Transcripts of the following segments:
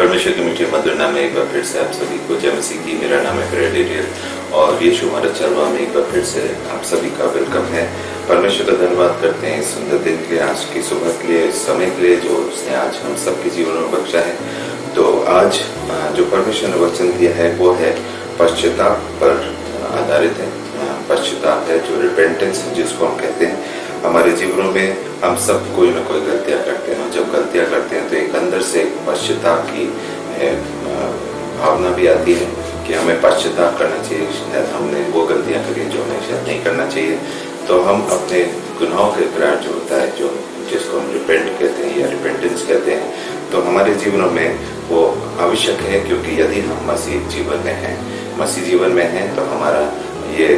परमेश्वर के मीठे मधुर नाम में एक बार फिर से आप सभी को जय मसीह की। मेरा नाम है क्रेडिट और यीशु हमारा चरवा में एक बार फिर से आप सभी का वेलकम है। परमेश्वर का धन्यवाद करते हैं इस सुंदर दिन के लिए, आज की सुबह के लिए, इस समय के लिए जो उसने आज हम सबके जीवन में बख्शा है। तो आज जो परमेश्वर ने वचन दिया है वो है पश्चाताप पर आधारित है। पश्चाताप है जो रिपेंटेंस जिसको हम कहते हैं। हमारे जीवनों में हम सब कोई ना कोई गलतियां करते हैं और जब गलतियां करते हैं तो एक अंदर से पश्चाताप की भावना भी आती है कि हमें पश्चाताप करना चाहिए, शायद हमने वो गलतियां करी जो हमें शायद नहीं करना चाहिए। तो हम अपने गुनाहों के इकरार जो होता है, जो जिसको हम रिपेंट कहते हैं या रिपेंटेंस कहते हैं, तो हमारे जीवनों में वो आवश्यक है। क्योंकि यदि हम मसीह जीवन में हैं तो हमारा ये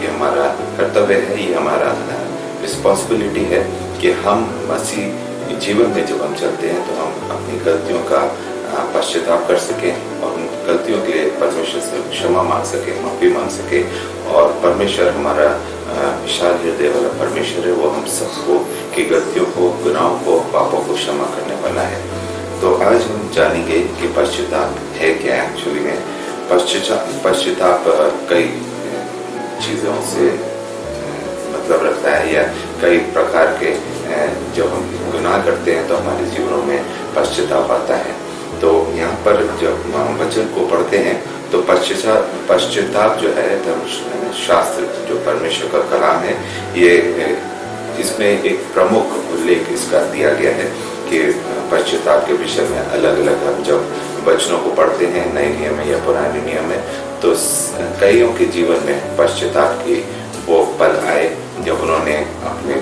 हमारा कर्तव्य है, ये हमारा रिस्पॉन्सिबिलिटी है कि हम मसीह जीवन में जब हम चलते हैं तो हम अपनी गलतियों का पश्चाताप कर सकें और उन गलतियों के लिए परमेश्वर से क्षमा मांग सकें, माफी मांग सकें। और परमेश्वर हमारा विशाल हृदय वाला परमेश्वर है, वो हम सबको की गलतियों को, गुनाहों को, पापों को क्षमा करने वाला है। तो आज हम जानेंगे कि पश्चाताप है क्या एक्चुअली में। पश्चाताप कई चीज़ों से मतलब रखता है या कई प्रकार के जब हम गुनाह करते हैं तो हमारे जीवनों में पश्चाताप आता है। तो यहाँ पर जब हम वचन को पढ़ते हैं तो पश्चाताप जो है धर्म शास्त्र जो परमेश्वर का कलाम है, ये इसमें एक प्रमुख उल्लेख इसका दिया गया है कि पश्चाताप के विषय में अलग अलग हम जब वचनों को पढ़ते हैं नए नियम में या पुराने नियम में, तो कईयों के जीवन में पश्चाताप की वो पल आए जब उन्होंने अपने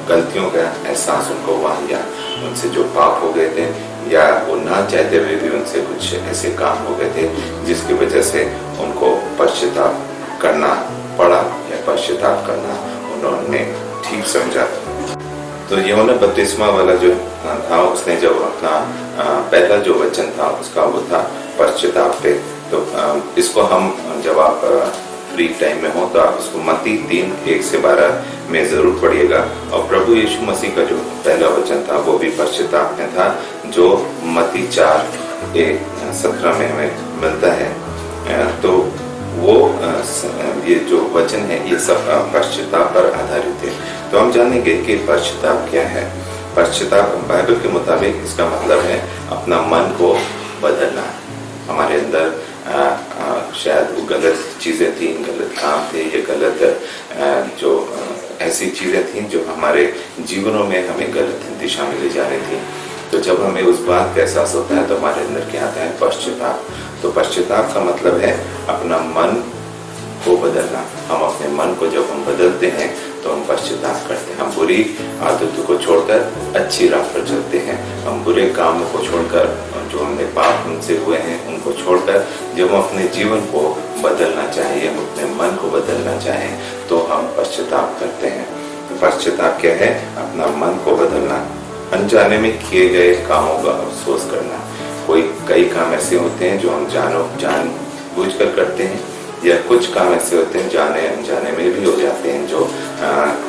गलतियों का एहसास उनको हुआ या उनसे जो पाप हो गए थे या वो ना चाहते हुए भी उनसे कुछ ऐसे काम हो गए थे जिसकी वजह से उनको पश्चाताप करना पड़ा या पश्चाताप करना उन्होंने ठीक समझा। तो यूहन्ना बपतिस्मा वाला जो था उसने जब अपना पहला जो वचन था उसका वो था पश्चाताप पे। तो इसको हम जब आप फ्री टाइम में हो तो आप इसको मत्ती 3:1-12 में जरूर पढ़िएगा। और प्रभु यीशु मसीह का जो पहला वचन था वो भी पश्चाताप में था, जो मत्ती 4:17 में हमें मिलता है। तो वो ये जो वचन है ये सब पश्चाताप पर आधारित है। तो हम जानेंगे कि पश्चाताप क्या है। पश्चाताप बाइबल के मुताबिक इसका मतलब है अपना मन को बदलना। हमारे अंदर शायद वो गलत चीज़ें थी, गलत काम थे, ये गलत जो ऐसी चीज़ें थी जो हमारे जीवनों में हमें गलत दिशा में ले जा रही थी। तो जब हमें उस बात का एहसास होता है तो हमारे अंदर क्या आता है? पश्चाताप। तो पश्चाताप का मतलब है अपना मन को बदलना। हम अपने मन को जब हम बदलते हैं तो हम पश्चाताप करते हैं। हम बुरी आदतों को छोड़कर अच्छी राह पर चलते हैं। हम बुरे कामों को छोड़कर, जो हमने पाप उनसे हुए हैं उनको छोड़कर जब हम अपने जीवन को बदलना चाहें, हम अपने मन को बदलना चाहें तो हम पश्चाताप करते हैं। पश्चाताप क्या है? अपना मन को बदलना, अनजाने में किए गए कामों का अफसोस करना। कई काम ऐसे होते हैं जो हम जानबूझ कर करते हैं या कुछ काम ऐसे होते हैं जाने अनजाने में भी हो जाते हैं। जो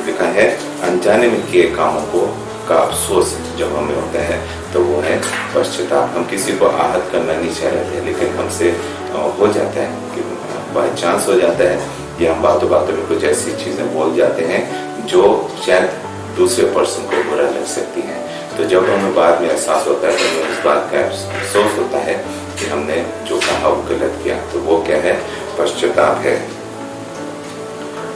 लिखा है अनजाने में किए कामों को का अफसोस जब हमें होता है तो वो है पश्चाताप। हम किसी को आहत करना नहीं चाह रहे थे लेकिन हमसे हो जाता है कि बाय चांस हो जाता है या हम बातों बातों में कुछ ऐसी चीज़ें बोल जाते हैं जो शायद दूसरे पर्सन को बुरा लग सकती हैं। तो जब हमें बाद में एहसास होता है तो हमें इस बात का अफसोस होता है कि हमने जो कहा वो गलत किया। तो वो क्या है? पश्चाताप है।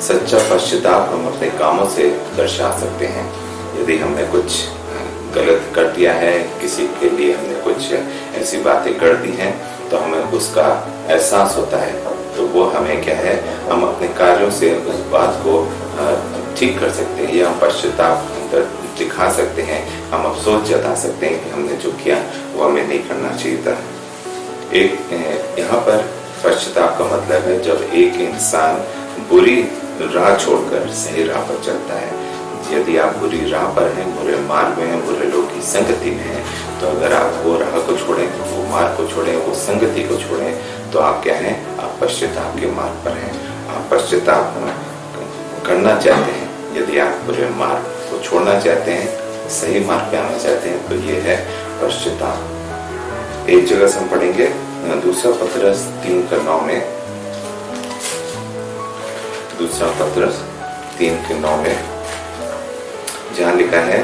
सच्चा पश्चाताप हम अपने कामों से दर्शा सकते हैं। यदि हमने कुछ गलत कर दिया है, किसी के लिए हमने कुछ ऐसी बातें कर दी हैं तो हमें उसका एहसास होता है। तो वो हमें क्या है? हम अपने कार्यों से उस बात को ठीक कर सकते हैं या हम पश्चाताप दिखा सकते हैं। हम अफसोस जता सकते हैं कि हमने जो किया वो हमें नहीं करना चाहिए था। यहाँ पर पश्चाताप का मतलब है जब एक इंसान बुरी राह छोड़कर सही राह पर चलता है। यदि आप बुरी राह पर हैं, बुरे मार्ग में हैं, बुरे लोगों की संगति में हैं, तो अगर आप वो राह को छोड़ें, वो मार्ग को छोड़ें, वो संगति को छोड़ें, तो आप क्या हैं? आप पश्चाताप के मार्ग पर हैं। आप पश्चाताप करना चाहते हैं। यदि आप बुरे मार्ग को छोड़ना चाहते हैं, सही मार्ग पे आना चाहते हैं, तो ये है पश्चाताप। एक जगह से हम पढ़ेंगे दूसरा पत्रस 3:9 में, दूसरा पत्रस 3:9 में, जहां लिखा है,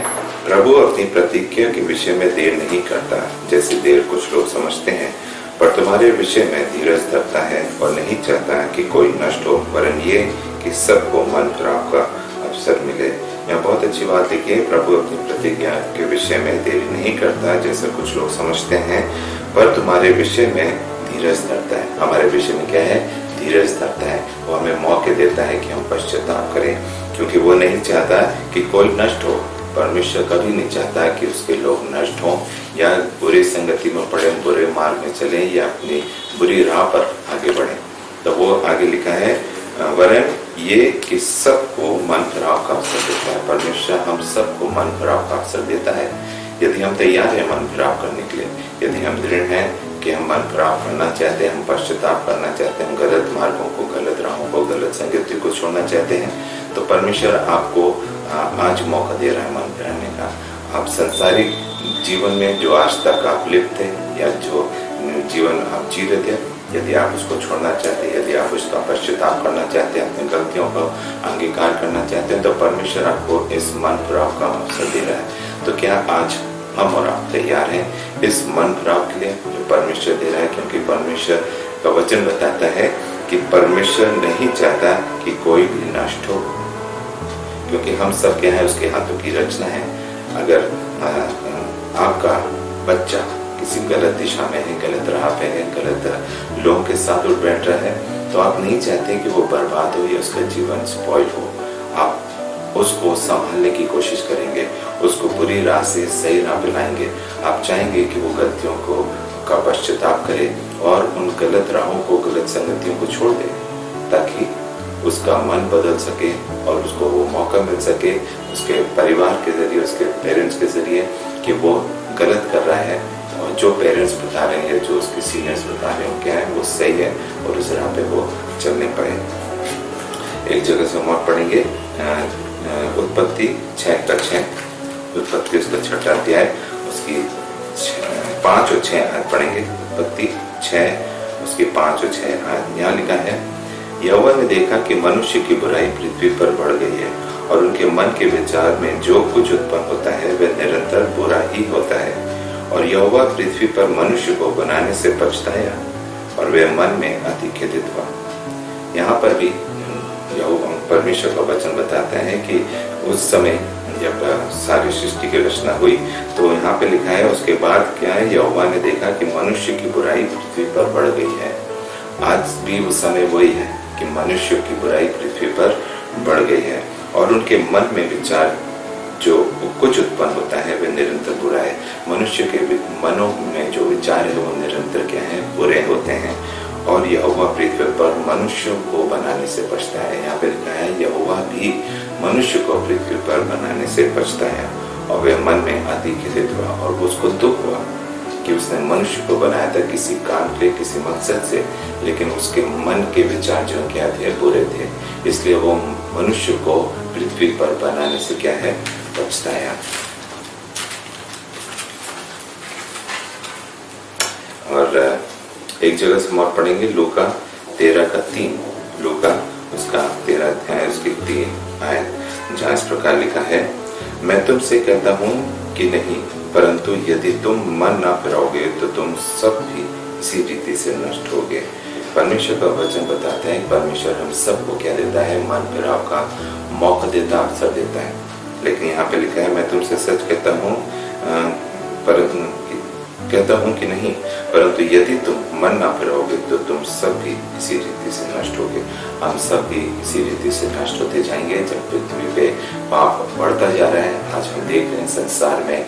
प्रभु अपनी प्रतिज्ञा के विषय में देर नहीं करता जैसे देर कुछ लोग समझते हैं, पर तुम्हारे विषय में धीरज धरता है और नहीं चाहता कि कोई नष्ट हो, वरन ये कि सबको मन फिराव का अवसर मिले। यहाँ बहुत अच्छी बात लिखी है, प्रभु अपनी प्रतिज्ञा के विषय में देरी नहीं करता जैसे कुछ लोग समझते हैं, पर तुम्हारे विषय में धीरज धरता है। हमारे विषय में क्या है? धीरज धरता है। वो हमें मौके देता है कि हम पश्चाताप करें, क्योंकि वो नहीं चाहता कि कोई नष्ट हो। परमेश्वर कभी नहीं चाहता कि उसके लोग नष्ट हों या बुरी संगति में पड़े, बुरे मार्ग में चले या अपनी बुरी राह पर आगे बढ़े। तो वो आगे लिखा है, वरन ये कि सबको मन फिराव का अवसर देता है। परमेश्वर हम सबको मन फिराव का अवसर देता है, यदि हम तैयार हैं मन फिराव करने के लिए, यदि हम दृढ़ हैं कि हम मन फिराव करना चाहते हैं, हम पश्चाताप करना चाहते हैं, गलत मार्गों को, गलत राहों को, गलत संगति को छोड़ना चाहते हैं, तो परमेश्वर आपको आज मौका दे रहा है मन फिराने का। आप संसारिक जीवन में जो आज तक आप लिप्त थे या जो जीवन आप जी रहे थे, यदि आप उसको छोड़ना चाहते हैं, यदि आप उसका पश्चाताप करना चाहते हैं, अपनी गलतियों को अंगीकार करना चाहते हैं, तो परमेश्वर आपको इस मन फिराव का अवसर दे रहा है। तो क्या आज हम और आप तैयार हैं इस मन फिराव के लिए जो परमेश्वर दे रहा है? क्योंकि परमेश्वर का वचन बताता है कि परमेश्वर नहीं चाहता कि कोई भी नष्ट हो, क्योंकि हम सब क्या है? उसके हाथों की रचना है। अगर आपका बच्चा किसी गलत दिशा में है, गलत राह पे है, गलत लोगों के साथ उठ बैठ रहा है, तो आप नहीं चाहते कि वो बर्बाद हो या उसका जीवन स्पॉइल हो। आप उसको संभालने की कोशिश करेंगे, उसको बुरी राह से सही राह पे लाएंगे। आप चाहेंगे कि वो गलतियों को का पश्चाताप करे और उन गलत राहों को, गलत संगतियों को छोड़ दे, ताकि उसका मन बदल सके और उसको वो मौका मिल सके उसके परिवार के जरिए, उसके पेरेंट्स के जरिए, कि वो गलत कर रहा है और जो पेरेंट्स बता रहे हैं, जो उसके सीनियर्स बता रहे हैं क्या है, वो सही है और उस राह पे वो चलने पाए। एक जगह से हम और पढ़ेंगे उत्पत्ति 6:6, उत्पत्ति उसका 6वां अध्याय, उसकी 5 और 6 आयत पढ़ेंगे। उत्पत्ति 6 उसकी 5 और 6 आयत। यहाँ लिखा है, यहोवा ने देखा कि मनुष्य की बुराई पृथ्वी पर बढ़ गई है और उनके मन के विचार में जो कुछ उत्पन्न होता है वह निरंतर बुरा ही होता है, और यहोवा पृथ्वी पर मनुष्य को बनाने से पछताया और वह मन में अति खेदित हुआ। यहाँ पर भी यहोवा परमेश्वर का वचन बताता है कि उस समय जब सारी सृष्टि की रचना हुई, तो यहाँ पे लिखा है, उसके बाद क्या है? यहोवा ने देखा कि मनुष्य की बुराई पृथ्वी पर बढ़ गई है। आज भी उस समय वही है कि मनुष्य की बुराई पृथ्वी पर बढ़ गई है और उनके मन में विचार जो कुछ उत्पन्न होता है वह निरंतर बुरा है। मनुष्य के मनों में जो विचार है वो निरंतर क्या है? बुरे होते हैं। और यहोवा पृथ्वी पर मनुष्यों को बनाने से पछताया है। यहाँ पे लिखा है, यहोवा भी मनुष्य को पृथ्वी पर बनाने से पछताया और वह मन में अति खेदित हुआ और उसको दुख हुआ कि उसने मनुष्य को बनाया था किसी काम के, किसी मकसद से, लेकिन उसके मन के विचार जो क्या थे? बुरे थे। इसलिए वो मनुष्य को पृथ्वी पर बनाने से क्या है? पछताया। और एक जगह से हम और पढ़ेंगे लूका 13:3, लूका उसका 13 अध्याय उसकी 3 आयत, जहाँ इस प्रकार लिखा है, मैं तुमसे कहता हूँ कि नहीं, परंतु यदि तुम मन ना फिराओगे तो तुम सब भी इसी रीति से नष्ट होगे। परमेश्वर का वचन बताता है, परमेश्वर हम सबको क्या देता है? मन फिराव का मौका देता, अवसर देता है। लेकिन यहाँ पे लिखा है, मैं तुमसे सच कहता हूँ कि नहीं, परंतु यदि तुम मन ना फिराओगे तो तुम सब भी इसी रीति से नष्ट होगे। हम सब भी इसी रीति से नष्ट होते जाएंगे जब पृथ्वी पे पाप बढ़ता जा रहा है। आज हम देख रहे हैं संसार में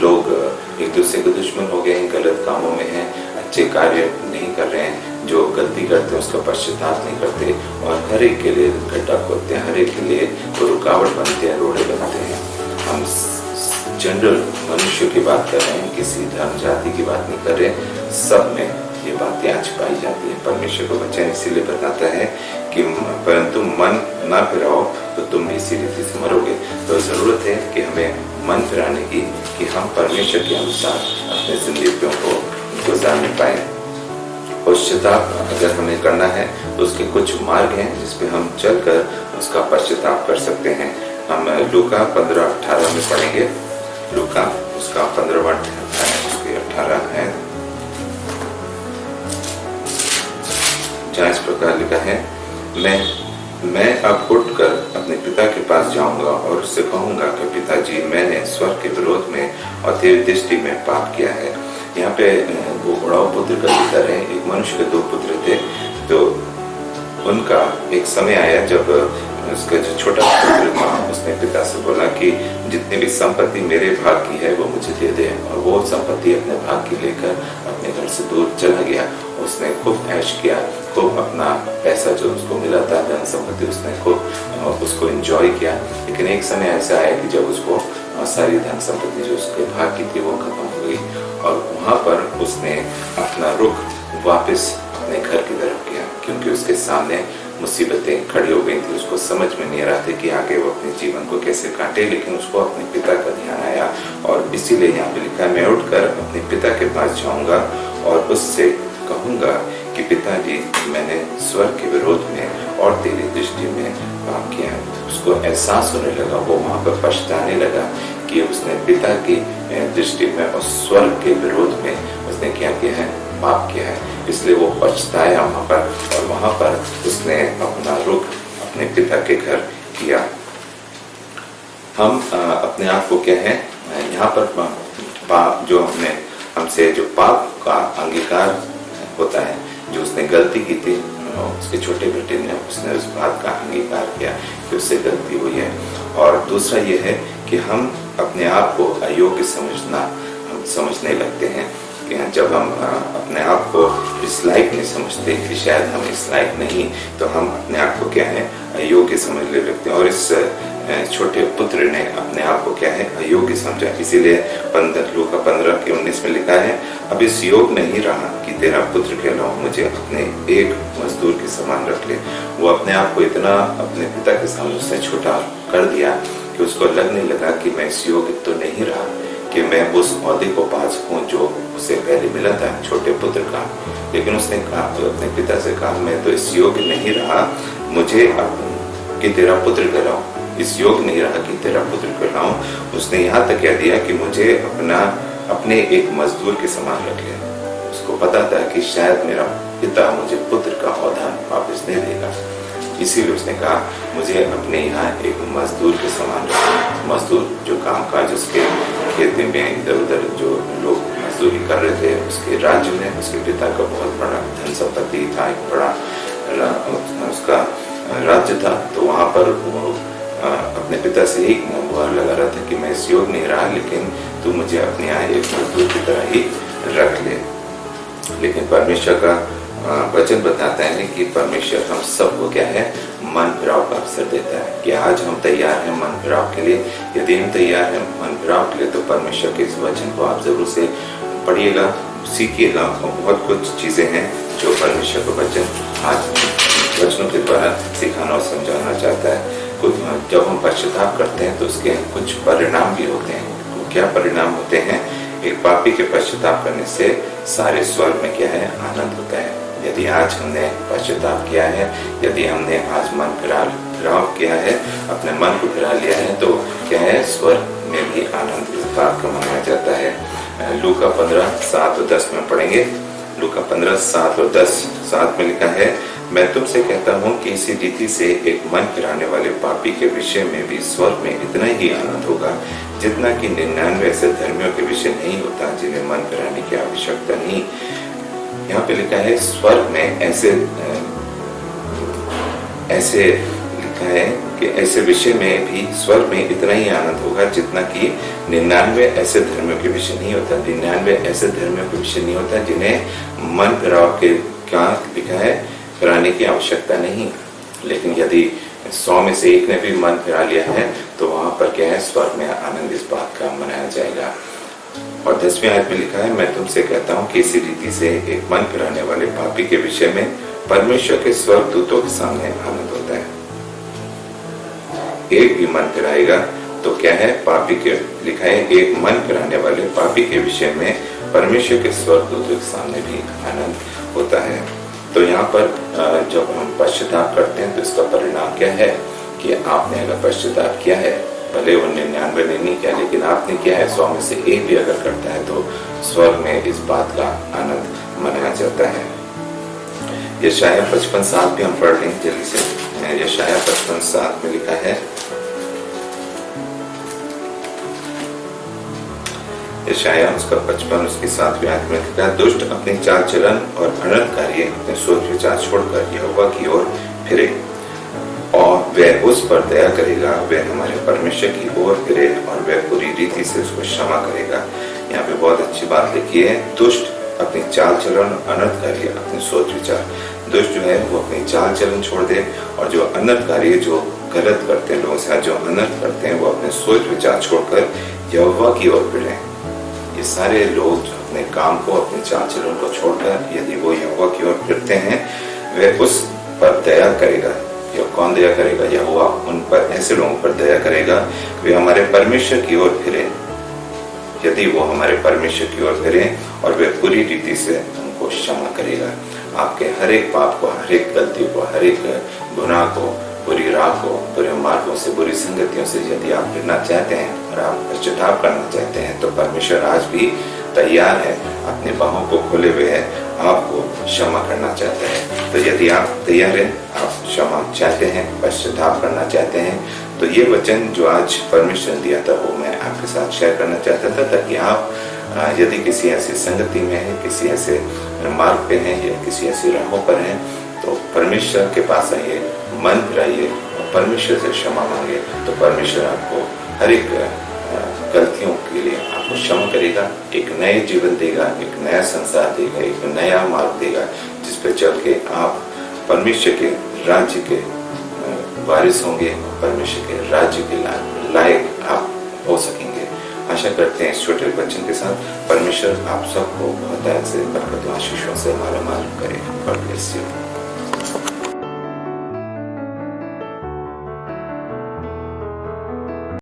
लोग एक दूसरे के दुश्मन हो गए हैं, गलत कामों में हैं, अच्छे कार्य नहीं कर रहे हैं, जो गलती करते हैं उसका पश्चाताप नहीं करते और हर एक के लिए गड्ढा खोदते हैं, हर एक के लिए रुकावट बनते हैं, रोड़े बनते हैं। हम जनरल मनुष्य की बात कर रहे हैं, किसी धर्म जाति की बात नहीं कर रहे। सब में ये बातें आज पाई जाती है। परमेश्वर का वचन इसीलिए बताता है कि परंतु मन ना फिराओ तो तुम भी इसी रीति से मरोगे। तो जरूरत है कि हमें मन फिराने की कि हम परमेश्वर के अनुसार अपने जिंदगियों को गुजारने पाए। पश्चाताप अगर हमें करना है तो उसके कुछ मार्ग हैं जिस पे हम चलकर उसका पश्चाताप कर सकते हैं। हम लूका 15:18 में पढ़ेंगे। लूका उसका 15वां उसके 18 है, जहाँ इस प्रकार लिखा है, मैं अब उठकर अपने पिता के पास जाऊंगा और उससे कहूंगा कि पिताजी, मैंने स्वर्ग के विरोध में और तेरी दृष्टि में पाप किया है। यहाँ पे वो बड़ा पुत्र का जिक्र है। एक मनुष्य के 2 पुत्र थे, तो उनका एक समय आया जब उसका जो छोटा पुत्र था उसने पिता से बोला कि जितनी भी संपत्ति मेरे भाग की है वो मुझे दे दे, और वो संपत्ति अपने भाग की लेकर अपने घर से दूर चला गया। उसने खूब ऐश किया, खूब अपना पैसा जो उसको मिला था, धन संपत्ति, उसने खूब उसको एंजॉय किया। लेकिन एक समय ऐसा आया कि जब उसको सारी धन संपत्ति जो उसके भाग की थी वो खत्म हो गई, और वहां पर उसने अपना रुख वापस अपने घर की तरफ किया, क्योंकि उसके सामने मुसीबतें खड़ी हो गई थी। उसको समझ में नहीं आ रहा था कि आगे वो अपने जीवन को कैसे काटे, लेकिन उसको अपने पिता का ध्यान आया, और इसीलिए यहाँ पे लिखा है, मैं उठकर अपने पिता के पास जाऊंगा और उससे कहूंगा कि पिताजी, मैंने स्वर्ग के विरोध में और तेरी दृष्टि में पाप किया है। उसको एहसास होने लगा, वो वहां पर पछताने लगा कि उसने पिता की दृष्टि में और स्वर्ग के विरोध में उसने क्या किया है, पाप किया है। इसलिए वो पछताया वहां पर, और वहां पर उसने अपना रुख अपने पिता के घर किया। हम अपने आप को क्या है यहाँ पर जो हमसे जो पाप का अंगीकार होता है, जो उसने गलती की थी, उसके छोटे बेटे ने उसने उस बात का अंगीकार किया कि उससे गलती हुई है। और दूसरा ये है कि हम अपने आप को अयोग्य हम समझने लगते हैं कि जब हम अपने आप को इस लायक नहीं समझते कि शायद हम इस लायक नहीं, तो हम अपने आप को क्या है, अयोग्य समझने लगते हैं। और इस छोटे पुत्र ने अपने आप को क्या है, अयोग्य समझा। इसीलिए लूका 15:19 में लिखा है, अब इस योग नहीं रहा कि तेरा पुत्र कहलाऊं, मुझे अपने एक मजदूर के समान रख ले। वो अपने आप को इतना अपने पिता के सामने उसने छोटा कर दिया कि उसको लगने लगा कि मैं इस योग्य तो नहीं रहा कि मैं उस औहदे को पा सकूं जो उसे पहले मिला था, छोटे पुत्र का। लेकिन उसने कहा, अपने पिता से कहा, मैं तो इस योग्य नहीं रहा मुझे कि तेरा पुत्र कहलाऊं, इस योग्य नहीं रहा कि तेरा पुत्र कहलाऊं। उसने यहाँ तक कह दिया कि मुझे अपने एक मजदूर के समान रख ले। उसको पता था कि शायद मेरा पिता मुझे पुत्र का औहदा वापस नहीं देगा, इसीलिए उसने कहा, मुझे अपने यहाँ एक मजदूर के समान रखना। मजदूर जो काम काज उसके खेती में इधर उधर जो लोग मजदूरी कर रहे थे, उसके राज्य में उसके पिता का बहुत बड़ा धन संपत्ति था, एक बड़ा उसका राज्य था। तो वहां पर वो अपने पिता से ही गुहार लगा रहा था कि मैं इस योग नहीं रहा, लेकिन तू मुझे अपने यहाँ एक मजदूर की तरह ही रख ले। लेकिन परमेश्वर का वचन बताता है कि परमेश्वर हम सबको क्या है, मन फिराव का अवसर देता है कि आज हम तैयार हैं मन फिराव के लिए। यदि हम तैयार हैं मन फिराव के लिए, तो परमेश्वर के इस वचन को आप जरूर से पढ़िएगा, सीखिएगा। और बहुत कुछ चीजें हैं जो परमेश्वर का वचन आज वचनों के द्वारा सिखाना और समझाना चाहता है। जब हम पश्चाताप करते हैं तो उसके कुछ परिणाम भी होते हैं। वो क्या परिणाम होते हैं? एक पापी के पश्चाताप करने से सारे स्वर्ग में क्या है, आनंद होता है। यदि आज हमने पश्चाताप किया है, यदि हमने आज मन फिराव किया है, अपने मन को फिरा लिया है, तो क्या है, स्वर्ग में भी आनंद इस बात का मनाया जाता है। लूका 15:7-10 में पढ़ेंगे। लूका 15:7-10 में लिखा है, मैं तुमसे कहता हूँ कि इसी रीति से एक मन फिराने वाले पापी के विषय में भी स्वर्ग में इतना ही आनंद होगा जितना कि 99 ऐसे धर्मियों के विषय नहीं होता जिन्हें मन फिराने की आवश्यकता नहीं। यहाँ पे लिखा है स्वर्ग में ऐसे लिखा है कि ऐसे विषय में भी स्वर्ग में इतना ही आनंद होगा जितना कि 99 ऐसे धर्मियों के विषय नहीं होता। 99 ऐसे धर्मियों के विषय नहीं होता जिन्हें मन फिराव के क्या लिखा है, फिराने की आवश्यकता नहीं। लेकिन यदि 100 में से एक ने भी मन फिरा लिया है, तो वहां पर क्या है, स्वर्ग में आनंद इस बात का मनाया जाएगा। और 10वीं आयत में लिखा है, मैं तुमसे कहता हूँ कि इसी रीति से एक मन फिराने वाले पापी के विषय में परमेश्वर के स्वर्गदूतों के सामने आनंद होता है। एक भी मन फिराएगा तो क्या है, पापी के लिखा है, एक मन फिराने वाले पापी के विषय में परमेश्वर के स्वर्गदूतों के सामने भी आनंद होता है। तो यहाँ पर जब हम पश्चाताप करते हैं तो इसका परिणाम क्या है कि आपने अगर पश्चाताप किया है, भले वो 99 ने नहीं किया, लेकिन आपने किया है, 100 में से एक भी अगर करता है तो स्वर्ग में इस बात का आनंद मनाया जाता है। यशाया 55:7 भी हम पढ़ लेंगे जल्दी से। यशाया 55:7 में लिखा है, यशाया उसका 55 उसकी 7वीं आयत में लिखा है, दुष्ट अपनी चाल चलन और अनर्थकारी अपने सोच विचार छोड़कर यहोवा की ओर फिरे और वह उस पर दया करेगा, वह हमारे परमेश्वर की ओर फिरे और वह पूरी रीति से उसको क्षमा करेगा। यहाँ पे बहुत अच्छी बात लिखी है, दुष्ट अपनी चाल चलन अनर्थकारी अपने सोच विचार। दुष्ट जो है वो अपनी चाल चलन छोड़ दे, और जो अनर्थकारी जो गलत करते हैं, लोगों से जो अनर्थ करते हैं, वो अपने सोच विचार छोड़कर यहोवा की ओर फिरे। ये सारे लोग जो अपने काम को, अपने चाल चलन को छोड़कर यदि वो यहोवा की ओर फिरते हैं, वह उस पर दया करेगा। यह कौन दया करेगा? यहोवा उन पर, ऐसे लोगों पर दया करेगा वे हमारे परमेश्वर की ओर फिरे। यदि वो हमारे परमेश्वर की ओर फिरे और वे पूरी रीति से उनको क्षमा करेगा। आपके हर एक पाप को, हर एक गलती को, हर एक गुनाह को, बुरी राह को, बुरे मार्गों से, बुरी संगतियों से यदि आप फिरना चाहते हैं और आप पश्चाताप करना चाहते हैं तो परमेश्वर आज भी तैयार है, अपने बाहों को खोले हुए है, आपको क्षमा करना चाहता है। तो यदि आप तैयार हैं, आप क्षमा चाहते हैं, पश्चाताप करना चाहते हैं, तो ये वचन जो आज परमेश्वर ने दिया था वो मैं आपके साथ शेयर करना चाहता था, ताकि आप यदि किसी ऐसी संगति में है, किसी ऐसे मार्ग पे हैं या किसी ऐसी राहों पर हैं, तो परमेश्वर के पास आइए, मन फिराइए और परमेश्वर से क्षमा मांगे। तो परमेश्वर आपको हर एक गलतियों के लिए आपको क्षमा करेगा, एक नए जीवन देगा, एक नया संसार देगा, एक नया मार्ग देगा, जिस पे चल के आप परमेश्वर के राज्य के वारिस होंगे, परमेश्वर के राज्य के लायक आप हो सकेंगे। आशा करते हैं इस छोटे वचन के साथ परमेश्वर आप सबको बहुत से बरकत आशीषों से मालामाल करे। God bless you.